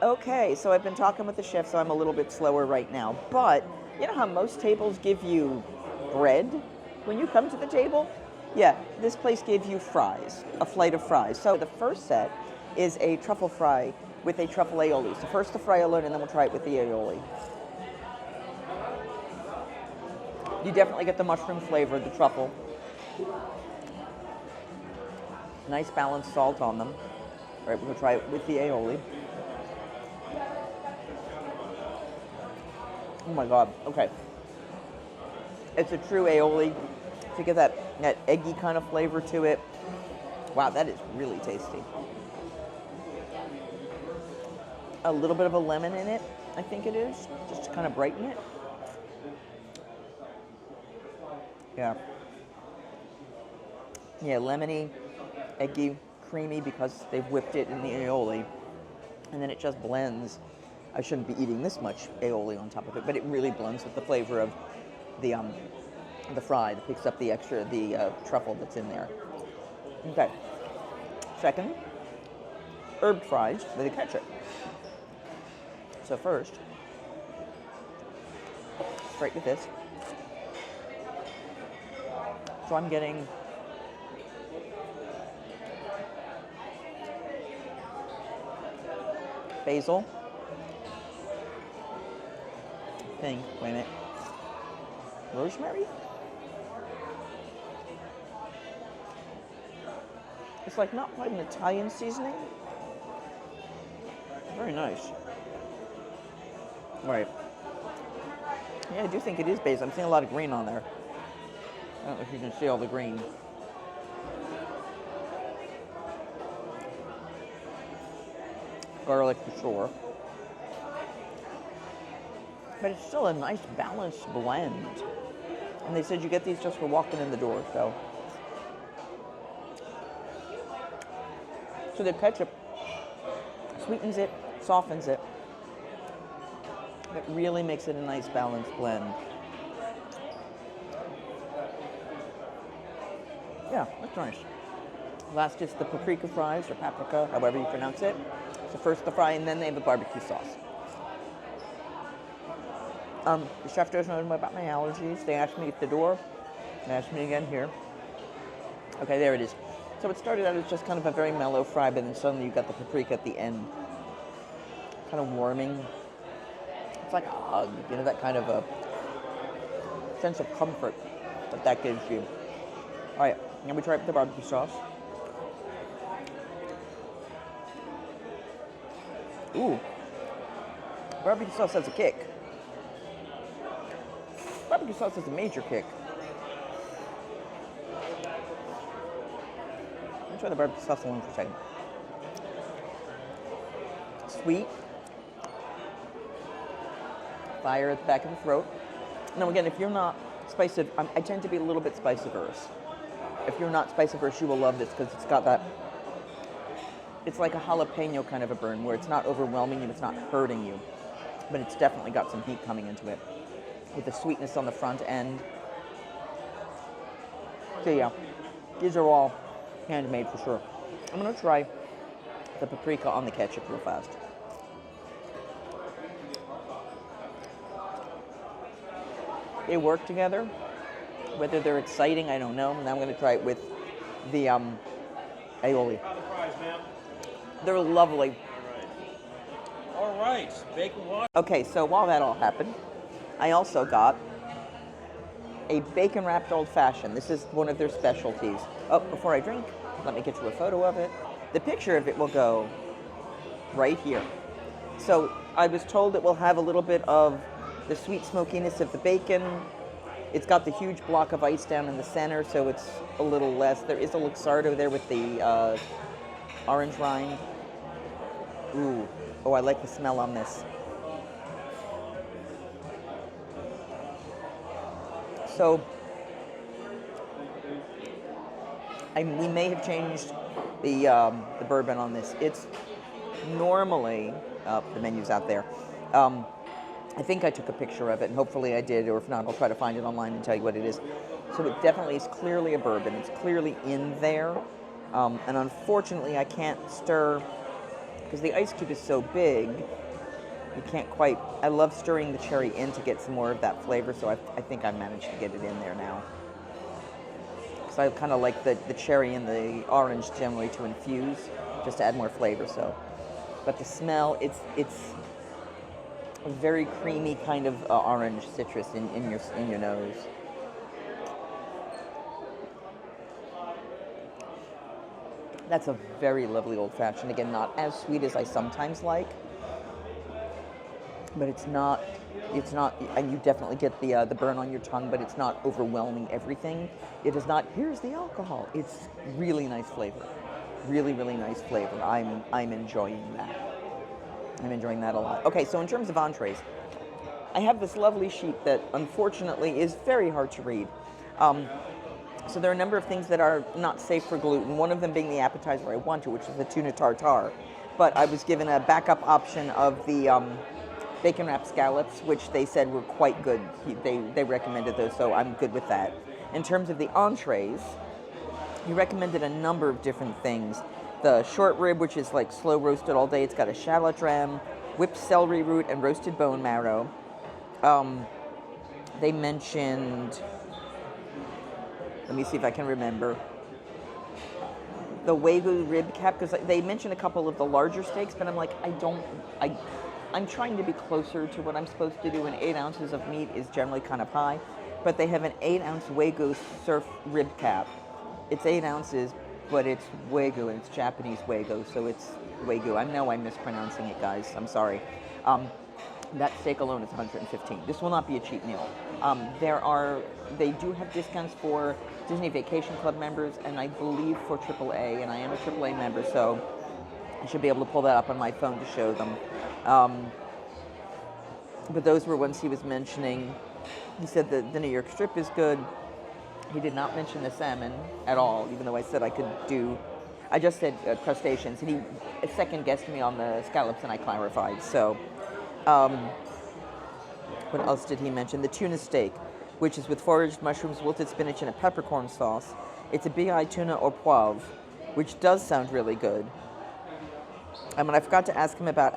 Okay, so I've been talking with the chef, so I'm a little bit slower right now. But you know how most tables give you bread when you come to the table? Yeah, this place gave you fries, a flight of fries. So the first set is a truffle fry with a truffle aioli. So first the fry alone, and then we'll try it with the aioli. You definitely get the mushroom flavor, the truffle. Nice balanced salt on them. All right, we'll try it with the aioli. Oh my God, okay. It's a true aioli. To get that eggy kind of flavor to it. Wow, that is really tasty. A little bit of a lemon in it, I think it is, just to kind of brighten it. Yeah. Yeah, lemony, eggy, creamy because they've whipped it in the aioli. And then it just blends. I shouldn't be eating this much aioli on top of it, but it really blends with the flavor of the fry that picks up the extra, truffle that's in there. Okay. Second, herb fries with a ketchup. So first, straight with this. So I'm getting basil. Wait a minute. Rosemary? It's like not quite an Italian seasoning. Very nice. All right. Yeah, I do think it is basil. I'm seeing a lot of green on there. I don't know if you can see all the green. Garlic for sure. But it's still a nice balanced blend. And they said you get these just for walking in the door, so. So the ketchup sweetens it, softens it. It really makes it a nice balanced blend. Yeah, that's nice. Last is the paprika fries, or paprika, however you pronounce it. So first the fry, and then they have the barbecue sauce. The chef doesn't know about my allergies. They asked me at the door. They asked me again here. Okay, there it is. So it started out as just kind of a very mellow fry, but then suddenly you got the paprika at the end. Kind of warming. It's like a hug, you know, that kind of a sense of comfort that gives you. All right, now we try it with the barbecue sauce. Ooh, barbecue sauce has a kick. Barbecue sauce has a major kick. Let me try the barbecue sauce alone for a second. Sweet. Fire at the back of the throat. Now again, if you're not spice, I tend to be a little bit spice averse. If you're not spice averse, you will love this because it's got that, it's like a jalapeno kind of a burn where it's not overwhelming you, it's not hurting you, but it's definitely got some heat coming into it with the sweetness on the front end. So yeah, these are all handmade for sure. I'm gonna try the paprika on the ketchup real fast. They work together. Whether they're exciting, I don't know. Now I'm going to try it with the aioli. They're lovely. All right, bacon wash. Okay, so while that all happened, I also got a bacon wrapped old fashioned. This is one of their specialties. Oh, before I drink, let me get you a photo of it. The picture of it will go right here. So I was told it will have a little bit of the sweet smokiness of the bacon. It's got the huge block of ice down in the center, so it's a little less. There is a Luxardo there with the orange rind. Ooh, oh, I like the smell on this. So, we may have changed the bourbon on this. It's normally, the menu's out there. I think I took a picture of it, and hopefully I did, or if not, I'll try to find it online and tell you what it is. So it definitely is clearly a bourbon. It's clearly in there, and unfortunately I can't stir because the ice cube is so big, you can't quite. I love stirring the cherry in to get some more of that flavor, so I think I managed to get it in there now. Because I kind of like the cherry and the orange generally to infuse, just to add more flavor. So, but the smell, it's a very creamy kind of orange citrus in your nose. That's a very lovely old fashioned. Again, not as sweet as I sometimes like, but it's not, and you definitely get the burn on your tongue, but it's not overwhelming everything. It is not, here's the alcohol. It's really nice flavor. Really, really nice flavor. I'm enjoying that. I'm enjoying that a lot. Okay, so in terms of entrees, I have this lovely sheet that unfortunately is very hard to read. So there are a number of things that are not safe for gluten, one of them being the appetizer I wanted, which is the tuna tartare. But I was given a backup option of the bacon wrapped scallops, which they said were quite good. They recommended those, so I'm good with that. In terms of the entrees, he recommended a number of different things. The short rib, which is like slow roasted all day. It's got a shallot ram, whipped celery root, and roasted bone marrow. They mentioned, let me see if I can remember, the Wagyu rib cap, because they mentioned a couple of the larger steaks, but I'm like, I'm trying to be closer to what I'm supposed to do, and 8 ounces of meat is generally kind of high, but they have an 8-ounce Wagyu surf rib cap. It's 8 ounces, but it's Wagyu, and it's Japanese Wagyu, so it's Wagyu. I know I'm mispronouncing it, guys. I'm sorry. That steak alone is $115. This will not be a cheap meal. They do have discounts for Disney Vacation Club members, and I believe for AAA, and I am a AAA member, so I should be able to pull that up on my phone to show them. But those were ones he was mentioning. He said that the New York strip is good. He did not mention the salmon at all, even though I said I could do. I just said crustaceans, and he second guessed me on the scallops, and I clarified. So, what else did he mention? The tuna steak, which is with foraged mushrooms, wilted spinach, and a peppercorn sauce. It's a BI tuna au poivre, which does sound really good. And I forgot to ask him about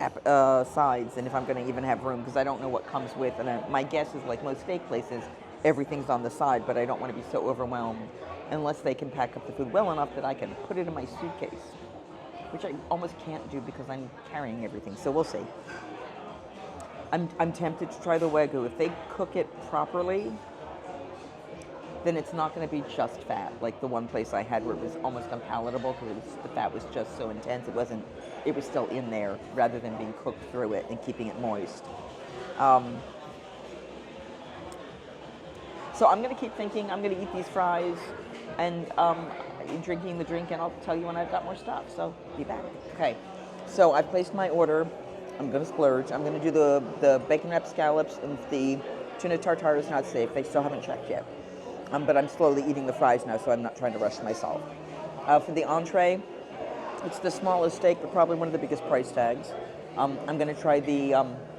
sides and if I'm going to even have room, because I don't know what comes with. And my guess is, like most steak places, everything's on the side, but I don't want to be so overwhelmed unless they can pack up the food well enough that I can put it in my suitcase, which I almost can't do because I'm carrying everything. So we'll see. I'm tempted to try the Wagyu. If they cook it properly, then it's not going to be just fat, like the one place I had where it was almost unpalatable because the fat was just so intense. It was still in there rather than being cooked through it and keeping it moist. So I'm going to keep thinking. I'm going to eat these fries and drinking the drink, and I'll tell you when I've got more stuff. So be back. Okay. So I placed my order. I'm going to splurge. I'm going to do the bacon wrapped scallops, and the tuna tartare is not safe. They still haven't checked yet. But I'm slowly eating the fries now, so I'm not trying to rush myself. For the entree, it's the smallest steak, but probably one of the biggest price tags. I'm going to try the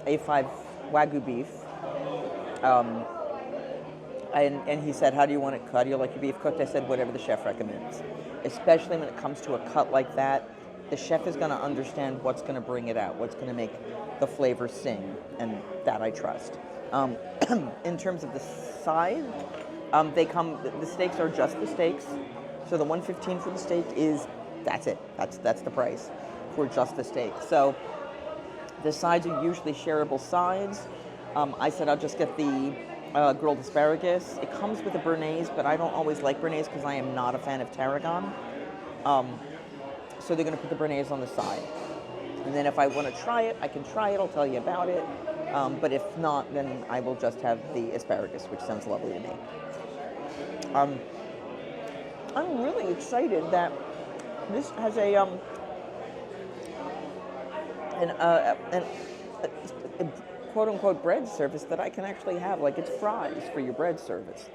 A5 Wagyu beef. And he said, how do you want it cut? Do you like your beef cooked? I said, whatever the chef recommends. Especially when it comes to a cut like that, the chef is going to understand what's going to bring it out, what's going to make the flavor sing, and that I trust. In terms of the side, the steaks are just the steaks. So the $115 for the steak that's it. That's the price for just the steak. So the sides are usually shareable sides. I said I'll just get the grilled asparagus. It comes with a béarnaise, but I don't always like béarnaise because I am not a fan of tarragon. So they're going to put the béarnaise on the side. And then if I want to try it, I can try it. I'll tell you about it. But if not, then I will just have the asparagus, which sounds lovely to me. I'm really excited that this has a quote-unquote bread service that I can actually have. Like, it's fries for your bread service.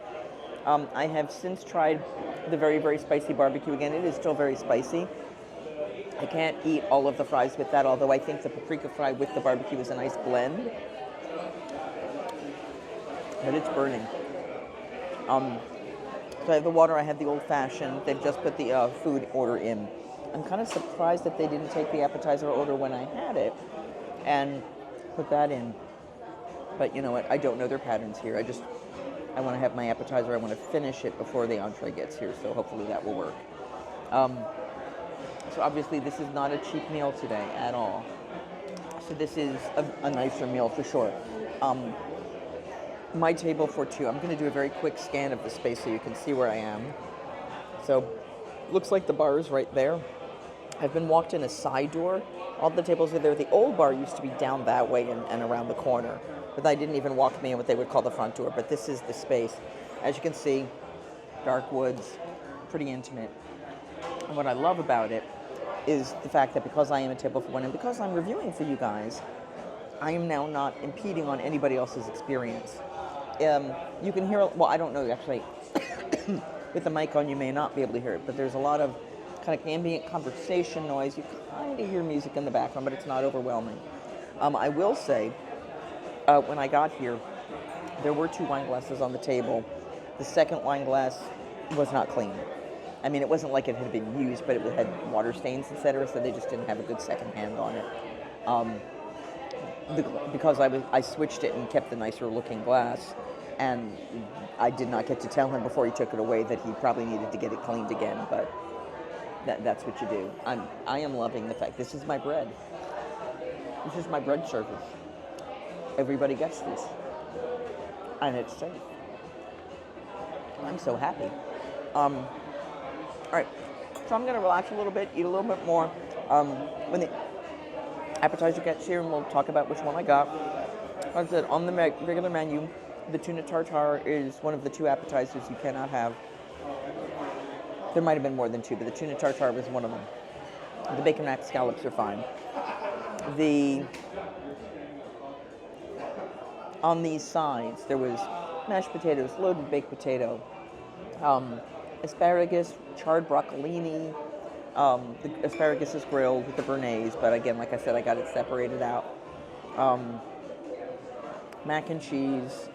I have since tried the very, very spicy barbecue again. It is still very spicy. I can't eat all of the fries with that, although I think the paprika fry with the barbecue is a nice blend. But it's burning. So I have the water, I have the old-fashioned. They've just put the food order in. I'm kind of surprised that they didn't take the appetizer order when I had it and put that in. But you know what? I don't know their patterns here. I want to have my appetizer. I want to finish it before the entree gets here, so hopefully that will work. So obviously this is not a cheap meal today at all. So this is a nicer meal for sure. My table for two. I'm going to do a very quick scan of the space so you can see where I am. So looks like the bar is right there. I've been walked in a side door. All the tables are there. The old bar used to be down that way and around the corner. But I didn't even walk me in what they would call the front door. But this is the space. As you can see, dark woods, pretty intimate. And what I love about it is the fact that because I am a table for one and because I'm reviewing for you guys, I am now not impeding on anybody else's experience. You can hear, well, I don't know, actually, with the mic on you may not be able to hear it, but there's a lot of kind of ambient conversation noise. You kind of hear music in the background, but it's not overwhelming. I will say, when I got here, there were 2 wine glasses on the table. The second wine glass was not clean. I mean, it wasn't like it had been used, but it had water stains, etc., so they just didn't have a good second hand on it. Because I switched it and kept the nicer looking glass, and I did not get to tell him before he took it away that he probably needed to get it cleaned again, but that's what you do. I am loving the fact this is my bread. This is my bread service. Everybody gets this, and it's safe. I'm so happy. All right, so I'm going to relax a little bit, eat a little bit more. When the appetizer gets here, and we'll talk about which one I got. Like I said, on the regular menu, the tuna tartare is one of the 2 appetizers you cannot have. There might have been more than 2, but the tuna tartare was one of them. The bacon wrapped scallops are fine. On these sides, there was mashed potatoes, loaded baked potato, asparagus, charred broccolini. The asparagus is grilled with the béarnaise, but again, like I said, I got it separated out. Mac and cheese.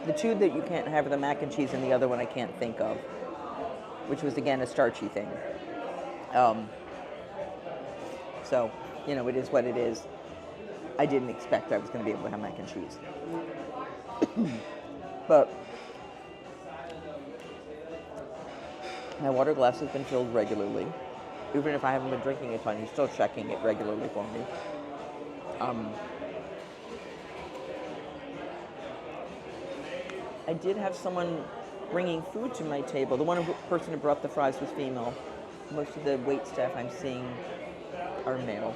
The 2 that you can't have are the mac and cheese, and the other one I can't think of, which was, again, a starchy thing. So, you know, it is what it is. I didn't expect I was going to be able to have mac and cheese. But my water glass has been filled regularly. Even if I haven't been drinking a ton, he's still checking it regularly for me. I did have someone bringing food to my table. The one person who brought the fries was female. Most of the wait staff I'm seeing are male.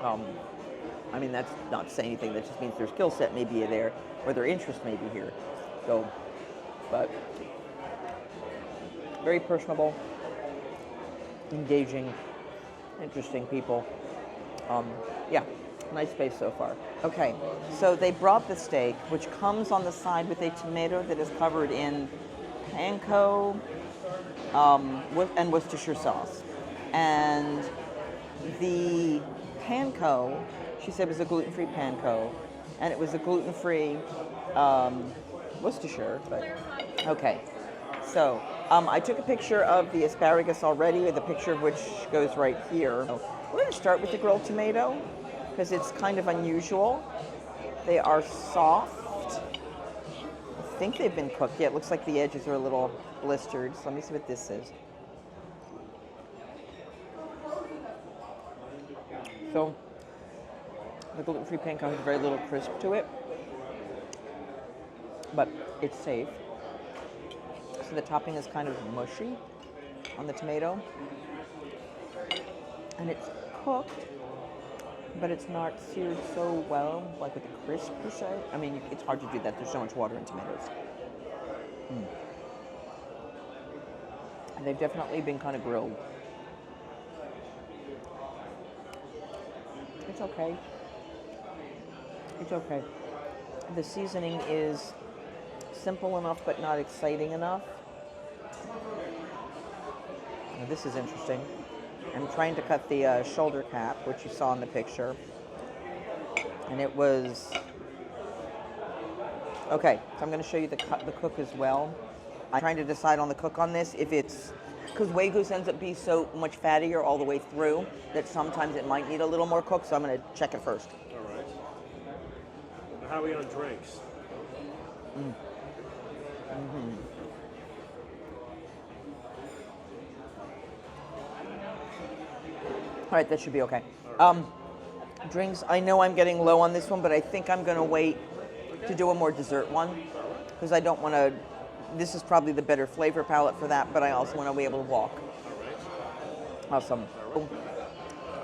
I mean, that's not to say anything. That just means their skill set may be there, or their interest may be here. So, but very personable, engaging, interesting people. Yeah, nice space so far. Okay, so they brought the steak, which comes on the side with a tomato that is covered in panko and Worcestershire sauce. And the panko, she said, was a gluten-free panko, and it was a gluten-free Worcestershire, but okay. So I took a picture of the asparagus already, the picture of which goes right here. We're going to start with the grilled tomato because it's kind of unusual. They are soft. I think they've been cooked. Yeah, it looks like the edges are a little blistered. So let me see what this is. So the gluten-free panko has very little crisp to it, but it's safe. So the topping is kind of mushy on the tomato, and it's cooked, but it's not seared so well, like with the crisp per se. I mean, it's hard to do that. There's so much water in tomatoes. And they've definitely been kind of grilled. It's okay. It's okay. The seasoning is simple enough, but not exciting enough. Now, this is interesting. I'm trying to cut the shoulder cap, which you saw in the picture. And it was... Okay, so I'm going to show you the cook as well. I'm trying to decide on the cook on this if it's because Wagyu ends up being so much fattier all the way through that sometimes it might need a little more cook. So I'm going to check it first. All right. Now, how are we on drinks? All right, that should be okay. Drinks, I know I'm getting low on this one, but I think I'm going to wait to do a more dessert one because I don't want to. This is probably the better flavor palette for that, but I also want to be able to walk. Awesome.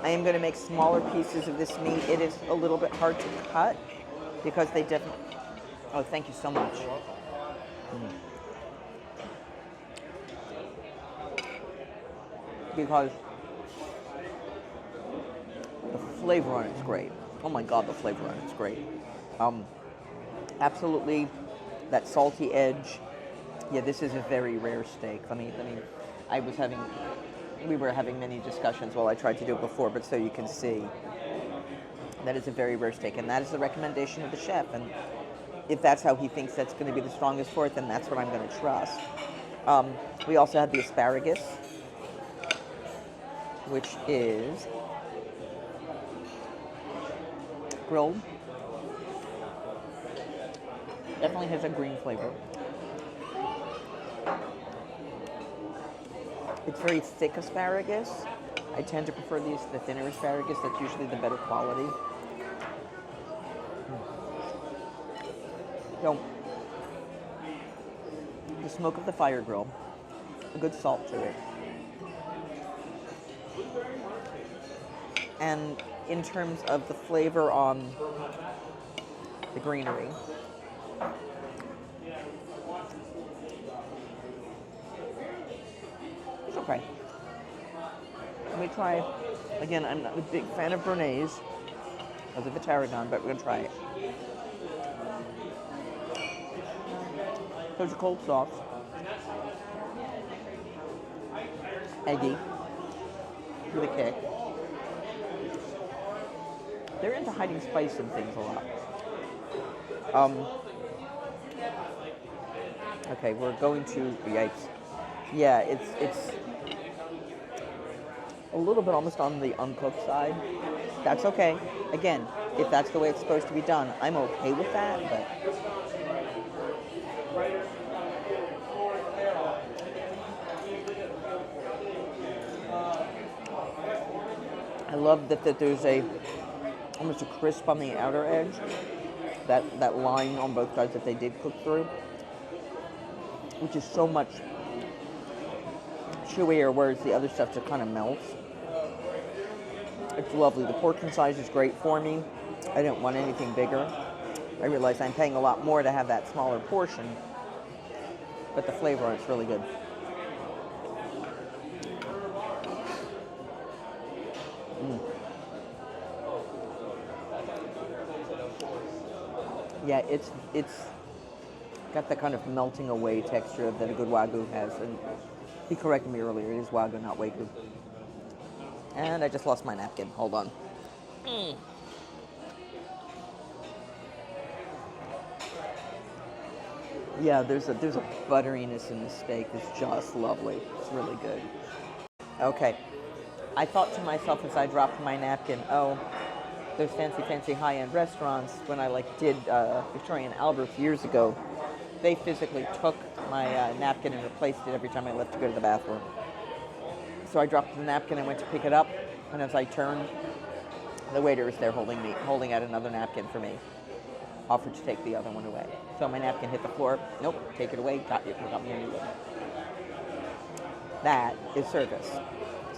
I am going to make smaller pieces of this meat. It is a little bit hard to cut because they definitely. Oh, thank you so much. Because the flavor on it's great. Oh my God, the flavor on it's great. Absolutely, that salty edge. Yeah, this is a very rare steak. We were having many discussions while I tried to do it before, but so you can see that is a very rare steak, and that is the recommendation of the chef. And if that's how he thinks that's going to be the strongest for it, then that's what I'm going to trust. We also have the asparagus, which is grilled. Definitely has a green flavor. It's very thick asparagus. I tend to prefer the thinner asparagus. That's usually the better quality. So, the smoke of the fire grill, a good salt to it. And in terms of the flavor on the greenery, it's okay. Let me try, again, I'm not a big fan of Bernays because of the tarragon, but we're going to try it. There's a cold sauce. Eggy. With a kick. They're into hiding spice in things a lot. Okay, we're going to, yikes. Yeah, it's a little bit almost on the uncooked side. That's okay. Again, if that's the way it's supposed to be done, I'm okay with that, but I love that there's almost a crisp on the outer edge. That line on both sides that they did cook through, which is so much chewier, whereas the other stuff just kind of melts. It's lovely. The portion size is great for me. I didn't want anything bigger. I realize I'm paying a lot more to have that smaller portion, but the flavor on it's really good. Yeah, it's got that kind of melting away texture that a good Wagyu has, and he corrected me earlier, it is Wagyu, not Wagyu. And I just lost my napkin, hold on. Yeah, there's a butteriness in the steak that's just lovely. It's really good. Okay, I thought to myself as I dropped my napkin, oh, those fancy high-end restaurants, when I did Victoria and Albert's years ago, they physically took my napkin and replaced it every time I left to go to the bathroom. So I dropped the napkin and went to pick it up, and as I turned, the waiter was there holding out another napkin for me. Offered to take the other one away. So my napkin hit the floor. Nope, take it away. Got me a new one. That is service.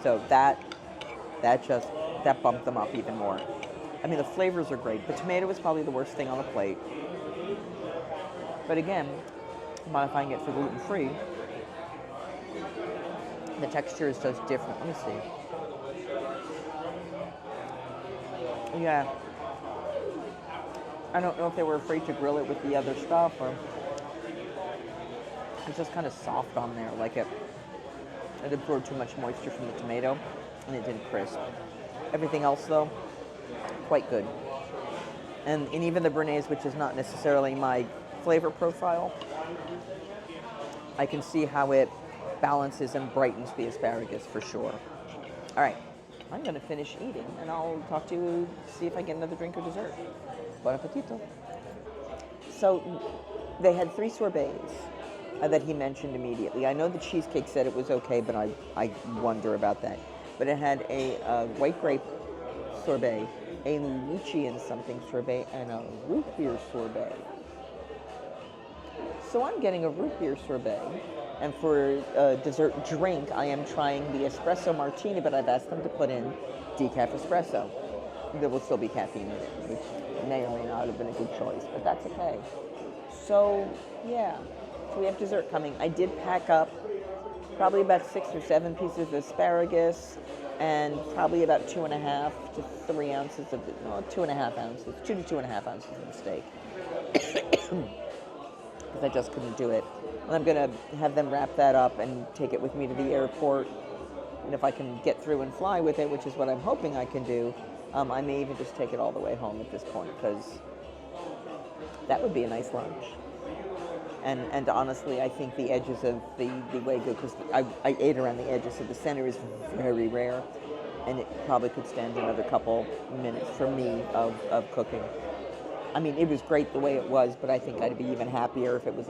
So that bumped them up even more. I mean, the flavors are great. The tomato is probably the worst thing on the plate. But again, modifying it for gluten-free, the texture is just different. Let me see. Yeah. I don't know if they were afraid to grill it with the other stuff, or it's just kind of soft on there, like it absorbed too much moisture from the tomato, and it didn't crisp. Everything else, though, quite good. And even the Bernays, which is not necessarily my flavor profile, I can see how it balances and brightens the asparagus for sure. All right, I'm going to finish eating, and I'll talk to you, see if I get another drink or dessert. Buon appetito. So they had 3 sorbets that he mentioned immediately. I know the cheesecake said it was okay, but I wonder about that. But it had a white grape sorbet, a lychee and something sorbet, and a root beer sorbet. So I'm getting a root beer sorbet, and for a dessert drink, I am trying the espresso martini, but I've asked them to put in decaf espresso. There will still be caffeine in it, which may or may not have been a good choice, but that's okay. So, yeah, so we have dessert coming. I did pack up probably about 6 or 7 pieces of asparagus, and probably about 2.5 to 3 ounces of, 2.5 ounces, 2 to 2.5 ounces of the steak. Because I just couldn't do it. And I'm going to have them wrap that up and take it with me to the airport. And if I can get through and fly with it, which is what I'm hoping I can do, I may even just take it all the way home at this point, because that would be a nice lunch. And honestly, I think the edges of the Wagyu, because I ate around the edges, so the center is very rare, and it probably could stand another couple minutes for me of cooking. I mean, it was great the way it was, but I think I'd be even happier if it was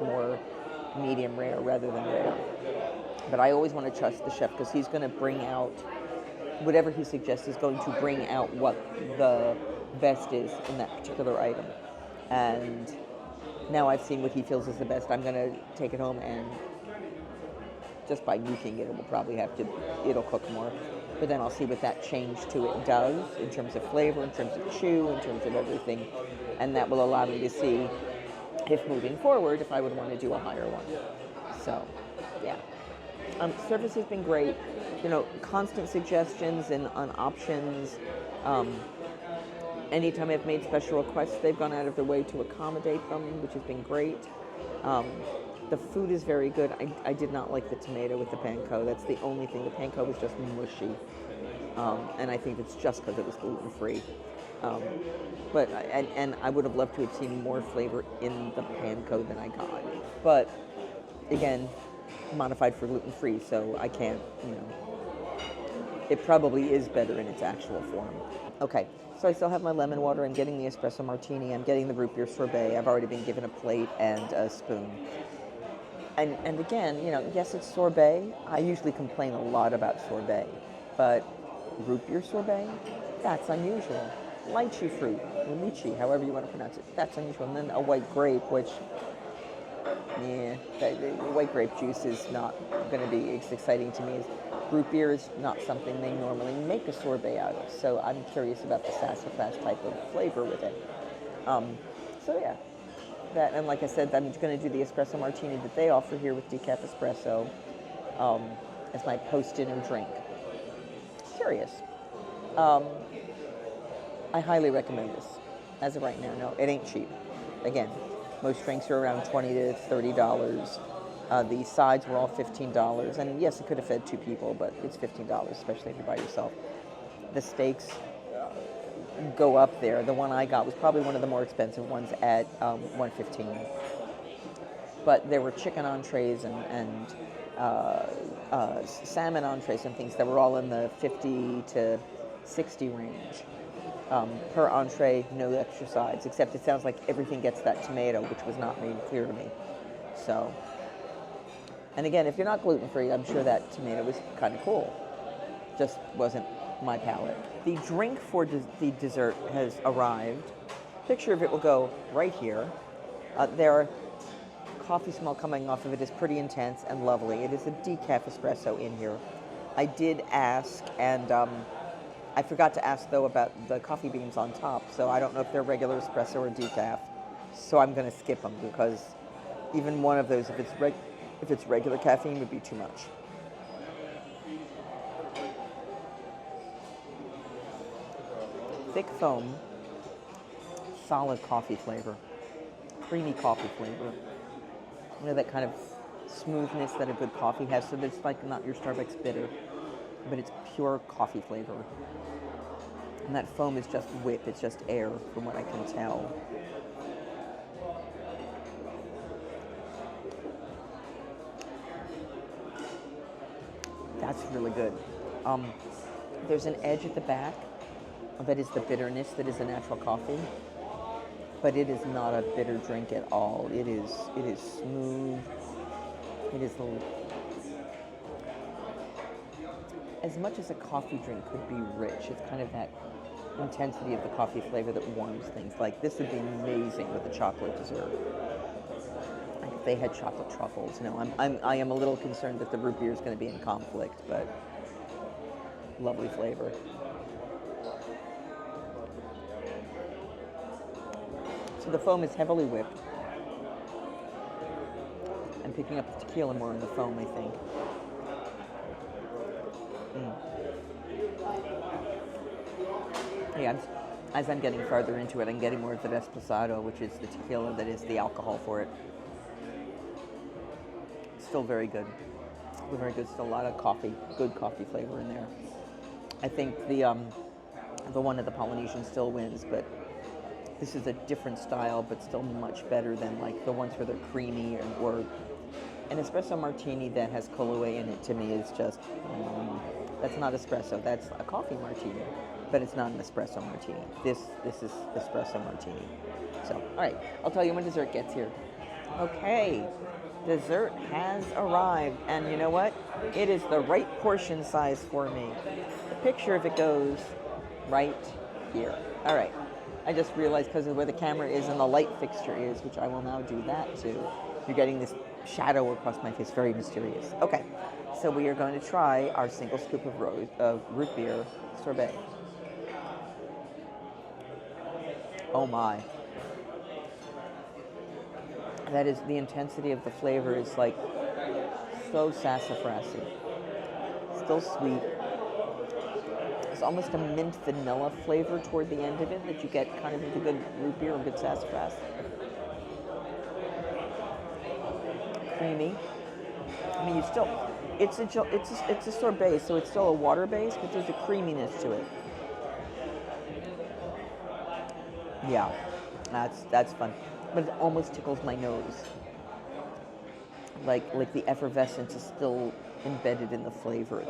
more medium rare rather than rare. But I always want to trust the chef, because he's going to bring out whatever he suggests is going to bring out what the best is in that particular item. And now I've seen what he feels is the best. I'm going to take it home, and just by nuking it, it'll cook more. But then I'll see what that change to it does in terms of flavor, in terms of chew, in terms of everything. And that will allow me to see if moving forward, if I would want to do a higher one. So, yeah. Service has been great. Constant suggestions and on options. Anytime I've made special requests, they've gone out of their way to accommodate them, which has been great. The food is very good. I did not like the tomato with the panko. That's the only thing. The panko was just mushy. And I think it's just because it was gluten-free. But I would have loved to have seen more flavor in the panko than I got. But again, modified for gluten-free, so I can't, it probably is better in its actual form. Okay, so I still have my lemon water. I'm getting the espresso martini. I'm getting the root beer sorbet. I've already been given a plate and a spoon. And again, yes, it's sorbet. I usually complain a lot about sorbet, but root beer sorbet, that's unusual. Lychee fruit, or lychee, however you want to pronounce it, that's unusual. And then a white grape, which, the white grape juice is not going to be as exciting to me as root beer is not something they normally make a sorbet out of. So I'm curious about the sassafras type of flavor with it. So yeah. That, and like I said, I'm going to do the espresso martini that they offer here with decaf espresso as my post-dinner drink. Curious. I highly recommend this. As of right now, no, it ain't cheap. Again, most drinks are around $20 to $30. The sides were all $15, and yes, it could have fed 2 people, but it's $15, especially if you're by yourself. The steaks go up there. The one I got was probably one of the more expensive ones at $115. But there were chicken entrees and salmon entrees and things that were all in the $50 to $60 range. Per entree, no extra sides, except it sounds like everything gets that tomato, which was not made clear to me. So, and again, if you're not gluten-free, I'm sure that tomato was kind of cool. Just wasn't my palate. The drink for the dessert has arrived. Picture of it will go right here. Their coffee smell coming off of it is pretty intense and lovely. It is a decaf espresso in here. I did ask, and I forgot to ask, though, about the coffee beans on top, so I don't know if they're regular espresso or decaf, so I'm going to skip them, because even one of those, if it's regular caffeine, would be too much. Thick foam, solid coffee flavor, creamy coffee flavor. That kind of smoothness that a good coffee has, so it's like not your Starbucks bitter, but it's pure coffee flavor. And that foam is just whip, it's just air from what I can tell. That's really good. There's an edge at the back that is the bitterness that is a natural coffee, but it is not a bitter drink at all. It is smooth. It is as much as a coffee drink could be rich. It's kind of that intensity of the coffee flavor that warms things. Like this would be amazing with a chocolate dessert. Like if they had chocolate truffles. No, I am a little concerned that the root beer is going to be in conflict, but lovely flavor. So the foam is heavily whipped. I'm picking up the tequila more in the foam, I think. Yeah, as I'm getting farther into it, I'm getting more of the Desposado, which is the tequila that is the alcohol for it. Still very good. Still very good. Still a lot of coffee, good coffee flavor in there. I think the one at the Polynesian still wins, but this is a different style, but still much better than like the ones where they're creamy or an espresso martini that has Colloue in it. To me, is just that's not espresso. That's a coffee martini, but it's not an espresso martini. This is espresso martini. So, all right, I'll tell you when dessert gets here. Okay, dessert has arrived, and you know what? It is the right portion size for me. The picture of it goes right here. All right. I just realized because of where the camera is and the light fixture is, which I will now do that too. You're getting this shadow across my face, very mysterious. Okay, so we are going to try our single scoop of root beer sorbet. Oh my. That is, the intensity of the flavor is like so sassafrasy. Still sweet. There's almost a mint vanilla flavor toward the end of it that you get kind of with a good root beer or good sassafras. Creamy. I mean, it's a sorbet, so it's still a water base, but there's a creaminess to it. Yeah, that's fun, but it almost tickles my nose. Like the effervescence is still embedded in the flavor.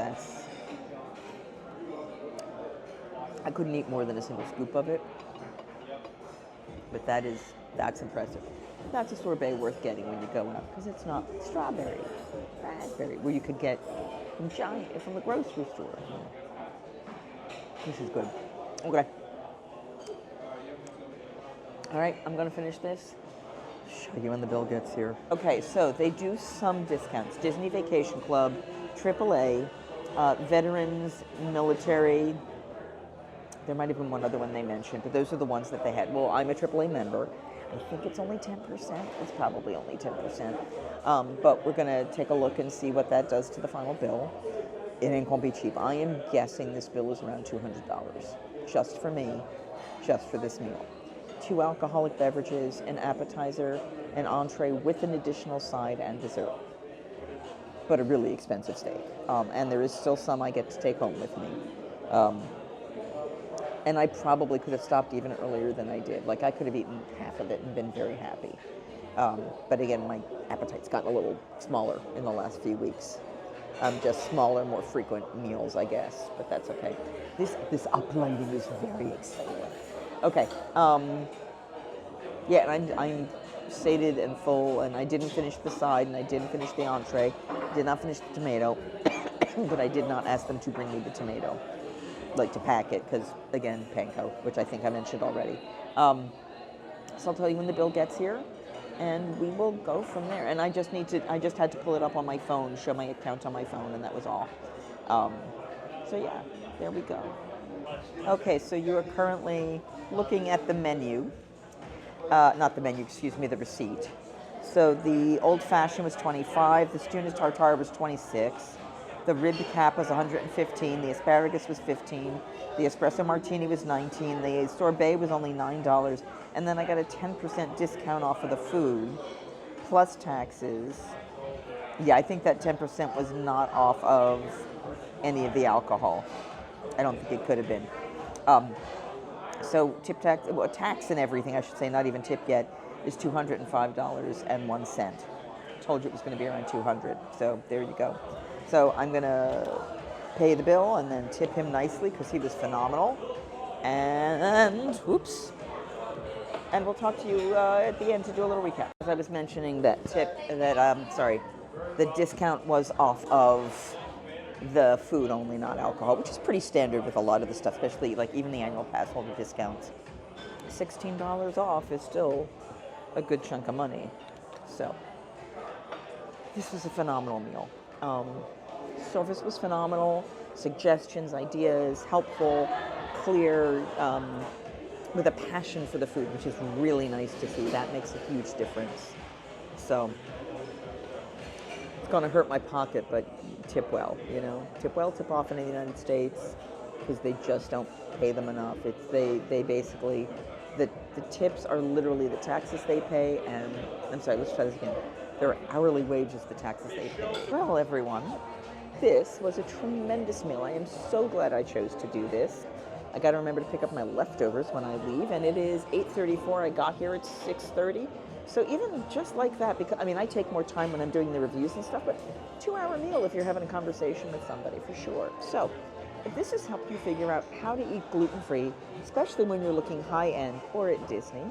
I couldn't eat more than a single scoop of it, but that's impressive. That's a sorbet worth getting when you go out, because it's not strawberry, raspberry, where you could get from the grocery store. This is good. Okay. All right, I'm going to finish this. Show you when the bill gets here. Okay, so they do some discounts. Disney Vacation Club, AAA, veterans, military. There might have been one other one they mentioned, but those are the ones that they had. Well, I'm a AAA member. I think it's only 10%. It's probably only 10%. But we're going to take a look and see what that does to the final bill. It ain't going to be cheap. I am guessing this bill is around $200, just for me, just for this meal. 2 alcoholic beverages, an appetizer, an entree with an additional side and dessert. But a really expensive steak. And there is still some I get to take home with me. And I probably could have stopped even earlier than I did. Like, I could have eaten half of it and been very happy. But again, my appetite's gotten a little smaller in the last few weeks. Just smaller, more frequent meals, I guess. But that's okay. This uplighting is very exciting. Okay. Yeah, and I'm sated and full, and I didn't finish the side, and I didn't finish the entree. Did not finish the tomato, but I did not ask them to bring me the tomato. Like to pack it, because again, panko, which I think I mentioned already. So I'll tell you when the bill gets here, and we will go from there. And I just had to pull it up on my phone, show my account on my phone, and that was all. So yeah, there we go. Okay, so you are currently looking at the menu. Not the menu, excuse me, the receipt. So the old fashioned was $25, the tuna tartare was $26. The rib cap was $115, the asparagus was $15, the espresso martini was $19, the sorbet was only $9, and then I got a 10% discount off of the food, plus taxes. Yeah, I think that 10% was not off of any of the alcohol. I don't think it could have been. So tax and everything, I should say, not even tip yet, is $205.01. Told you it was going to be around $200, so there you go. So I'm going to pay the bill and then tip him nicely because he was phenomenal. And, whoops. And we'll talk to you at the end to do a little recap. As I was mentioning that the discount was off of the food only, not alcohol, which is pretty standard with a lot of the stuff, especially like even the annual pass holder discounts. $16 off is still a good chunk of money. So this was a phenomenal meal. Service was phenomenal. Suggestions, ideas, helpful, clear, with a passion for the food, which is really nice to see. That makes a huge difference. So it's going to hurt my pocket, but tip well, Tip well, tip often in the United States because they just don't pay them enough. They basically, the tips are literally the taxes they pay, and, I'm sorry, let's try this again. Their hourly wages, the taxes they pay. Well, everyone, this was a tremendous meal. I am so glad I chose to do this. I got to remember to pick up my leftovers when I leave, and it is 8:34. I got here at 6:30. So even just like that, because I take more time when I'm doing the reviews and stuff, but 2-hour meal if you're having a conversation with somebody, for sure. So if this has helped you figure out how to eat gluten-free, especially when you're looking high-end or at Disney,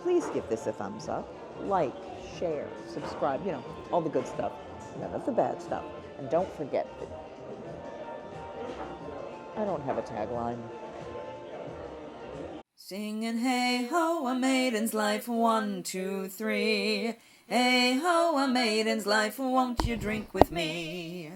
please give this a thumbs up, like, share, subscribe, all the good stuff, none of the bad stuff. And don't forget that I don't have a tagline. Singing hey ho, a maiden's life, 1, 2, 3. Hey ho, a maiden's life, won't you drink with me?